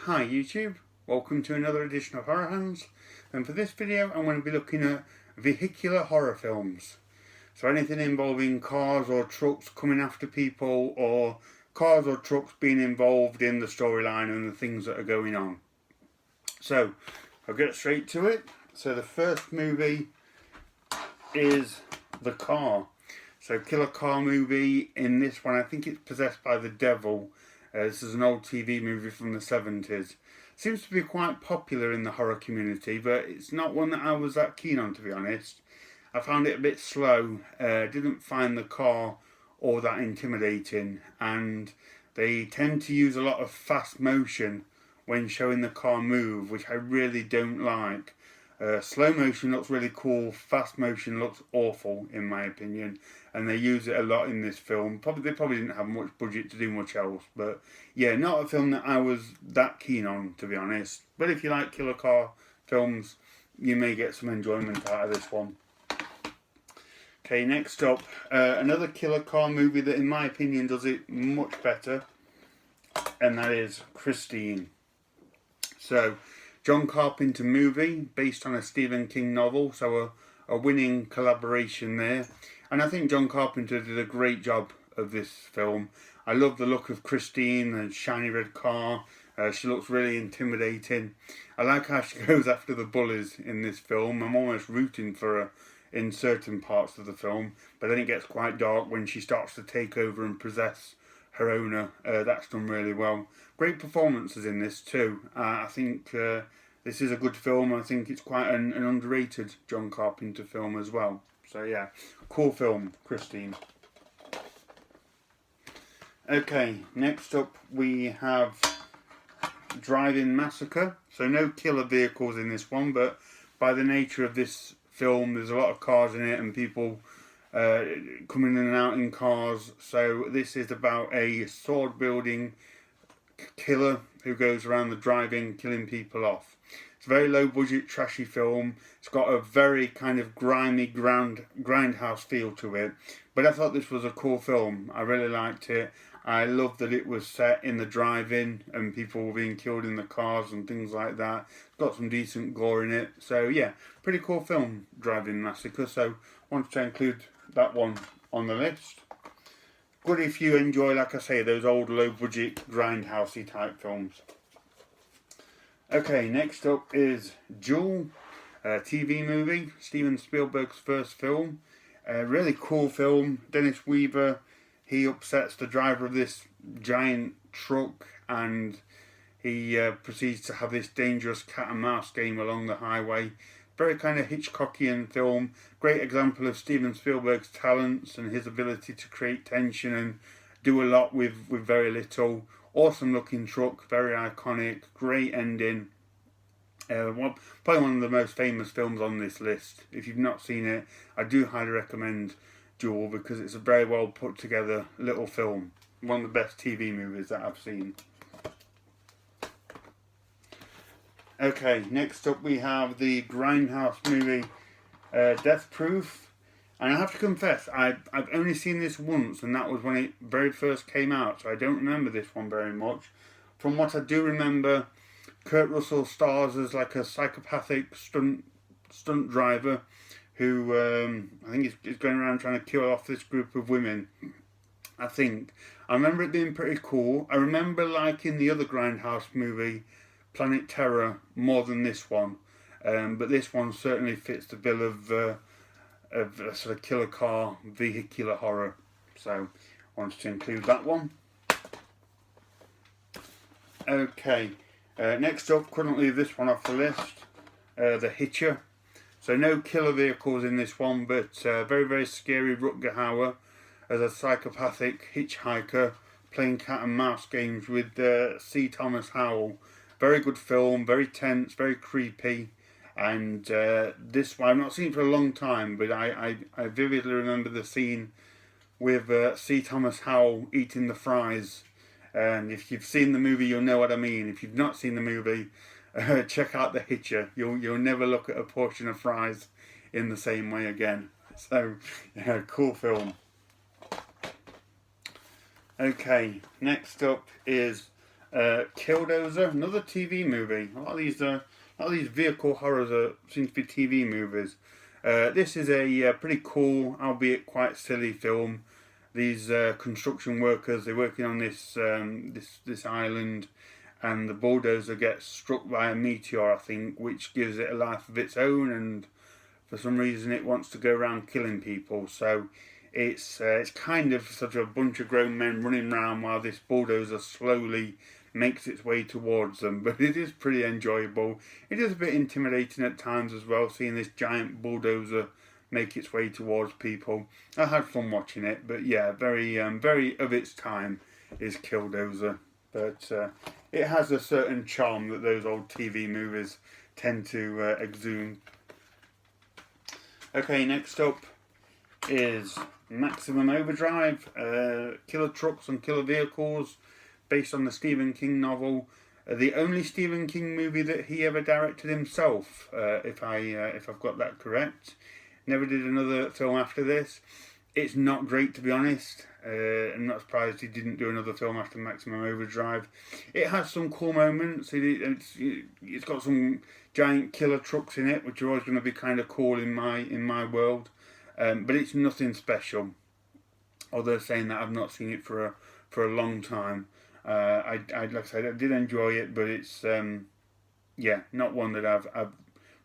Hi YouTube, welcome to another edition of Horror Hands, and for this video I'm going to be looking at vehicular horror films. So anything involving cars or trucks coming after people, or cars or trucks being involved in the storyline and the things that are going on. So I'll get straight to it. So the first movie is The Car. So killer car movie. In this one I think it's Possessed by the Devil. This is an old TV movie from the 70s. Seems to be quite popular in the horror community, but it's not one that I was that keen on, to be honest. I found it a bit slow. Didn't find the car all that intimidating, and they tend to use a lot of fast motion when showing the car move, which I really don't like. Slow motion looks really cool, fast motion looks awful in my opinion, and they use it a lot in this film. They probably didn't have much budget to do much else, but yeah, not a film that I was that keen on, to be honest. But if you like killer car films, you may get some enjoyment out of this one. Okay, next up, another killer car movie that in my opinion does it much better, and that is Christine. So, John Carpenter movie based on a Stephen King novel, so a winning collaboration there. And I think John Carpenter did a great job of this film. I love the look of Christine, the shiny red car. She looks really intimidating. I like how she goes after the bullies in this film. I'm almost rooting for her in certain parts of the film, but then it gets quite dark when she starts to take over and possess her owner. That's done really well. Great performances in this too. I think this is a good film. I think it's quite an underrated John Carpenter film as well. So yeah, cool film, Christine. Okay, next up we have Drive-In Massacre. So no killer vehicles in this one, but by the nature of this film, there's a lot of cars in it and people coming in and out in cars. So this is about a sword-wielding killer who goes around the drive-in killing people off. It's a very low-budget, trashy film. It's got a very kind of grimy grindhouse feel to it. But I thought this was a cool film. I really liked it. I love that it was set in the drive-in and people were being killed in the cars and things like that. It's got some decent gore in it. So yeah, pretty cool film, Drive-In Massacre. So wanted to include that one on the list. Good if you enjoy, like I say, those old low-budget grindhousey type films. Okay, next up is Jewel, a TV movie, Steven Spielberg's first film. A really cool film. Dennis Weaver, he upsets the driver of this giant truck and he proceeds to have this dangerous cat and mouse game along the highway. Very kind of Hitchcockian film. Great example of Steven Spielberg's talents and his ability to create tension and do a lot with very little. Awesome looking truck, very iconic, great ending. Probably one of the most famous films on this list. If you've not seen it, I do highly recommend Jewel because it's a very well put together little film. One of the best TV movies that I've seen. Okay, next up we have the Grindhouse movie, Death Proof. And I have to confess, I've only seen this once, and that was when it very first came out, so I don't remember this one very much. From what I do remember, Kurt Russell stars as like a psychopathic stunt driver who I think is going around trying to kill off this group of women. I think. I remember it being pretty cool. I remember liking the other Grindhouse movie, Planet Terror, more than this one. But this one certainly fits the bill of a sort of killer car, vehicular horror. So I wanted to include that one. Okay, next up, couldn't leave this one off the list, the Hitcher. So no killer vehicles in this one, but very, very scary Rutger Hauer as a psychopathic hitchhiker playing cat and mouse games with C. Thomas Howell. Very good film, very tense, very creepy. And this one, I've not seen it for a long time, but I vividly remember the scene with C. Thomas Howell eating the fries. And if you've seen the movie, you'll know what I mean. If you've not seen the movie, check out The Hitcher. You'll never look at a portion of fries in the same way again. So, yeah, cool film. Okay, next up is Killdozer, another TV movie. A lot of these vehicle horrors seem to be TV movies. This is a pretty cool, albeit quite silly film. These construction workers, they're working on this island, and the bulldozer gets struck by a meteor, I think, which gives it a life of its own, and for some reason it wants to go around killing people. So it's kind of sort of a bunch of grown men running around while this bulldozer slowly makes its way towards them. But it is pretty enjoyable. It is a bit intimidating at times as well, seeing this giant bulldozer make its way towards people. I had fun watching it, but yeah, very of its time is Killdozer. But it has a certain charm that those old TV movies tend to exude. Okay, next up is Maximum Overdrive, Killer Trucks and Killer Vehicles, based on the Stephen King novel. The only Stephen King movie that he ever directed himself, if I've got that correct. Never did another film after this. It's not great, to be honest. I'm not surprised he didn't do another film after Maximum Overdrive. It has some cool moments. It's got some giant killer trucks in it, which are always going to be kind of cool in my world. But it's nothing special. Although saying that, I've not seen it for a long time. Like I said, I did enjoy it, but it's not one that I've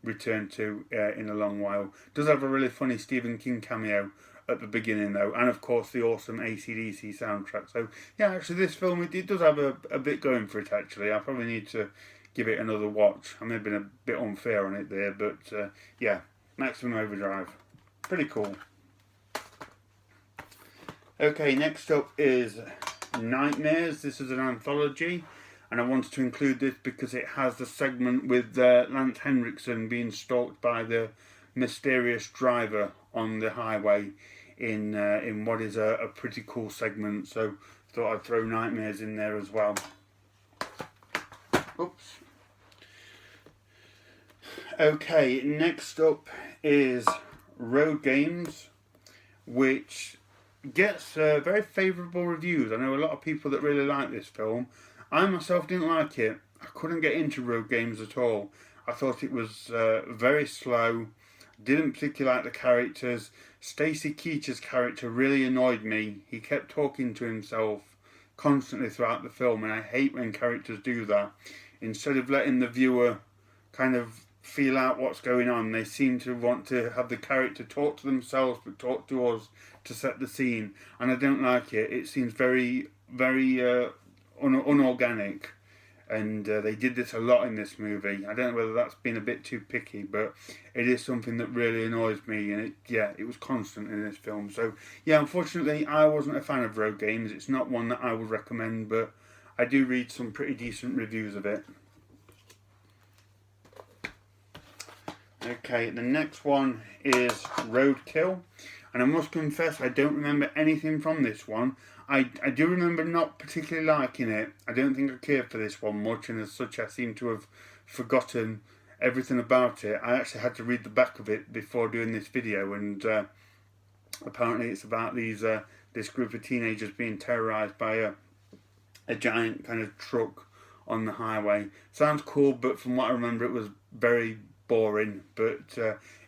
returned to in a long while. It does have a really funny Stephen King cameo at the beginning though, and of course the awesome AC/DC soundtrack. So yeah, actually this film, it does have a bit going for it actually. I probably need to give it another watch. I may have been a bit unfair on it there, but yeah, Maximum Overdrive, pretty cool. Okay, next up is Nightmares. This is an anthology, and I wanted to include this because it has the segment with Lance Henriksen being stalked by the mysterious driver on the highway in what is a pretty cool segment. So I thought I'd throw Nightmares in there as well. Oops. Okay, next up is Road Games, which gets very favourable reviews. I know a lot of people that really like this film. I myself didn't like it. I couldn't get into Road Games at all. I thought it was very slow. Didn't particularly like the characters. Stacy Keach's character really annoyed me. He kept talking to himself constantly throughout the film, and I hate when characters do that. Instead of letting the viewer kind of feel out what's going on, they seem to want to have the character talk to themselves but talk to us to set the scene, and I don't like it. It seems very unorganic, and they did this a lot in this movie. I don't know whether that's been a bit too picky, but it is something that really annoys me, and it was constant in this film. So yeah, unfortunately I wasn't a fan of Road Games. It's not one that I would recommend, but I do read some pretty decent reviews of it. Okay, the next one is Roadkill, and I must confess I don't remember anything from this one. I do remember not particularly liking it. I don't think I cared for this one much, and as such I seem to have forgotten everything about it. I actually had to read the back of it before doing this video, and apparently it's about this group of teenagers being terrorised by a giant kind of truck on the highway. Sounds cool, but from what I remember it was very boring. But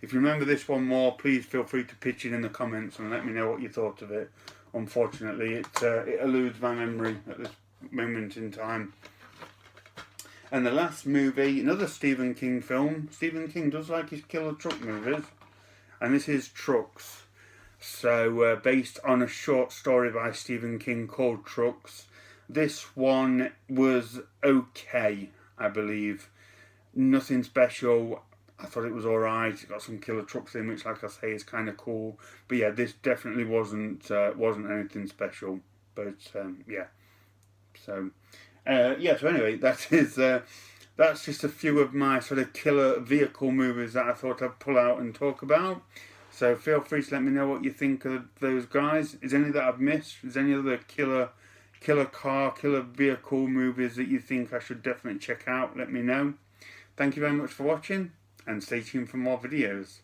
if you remember this one more, please feel free to pitch it in the comments and let me know what you thought of it. Unfortunately, it eludes my memory at this moment in time. And the last movie, another Stephen King film. Stephen King does like his killer truck movies, and this is Trucks. So based on a short story by Stephen King called Trucks. This one was okay, I believe. Nothing special. I thought it was alright. It got some killer trucks in, which, like I say, is kind of cool. But yeah, this definitely wasn't anything special. But yeah. So So anyway, that's just a few of my sort of killer vehicle movies that I thought I'd pull out and talk about. So feel free to let me know what you think of those guys. Is any that I've missed? Is any other killer car, killer vehicle movies that you think I should definitely check out? Let me know. Thank you very much for watching, and stay tuned for more videos.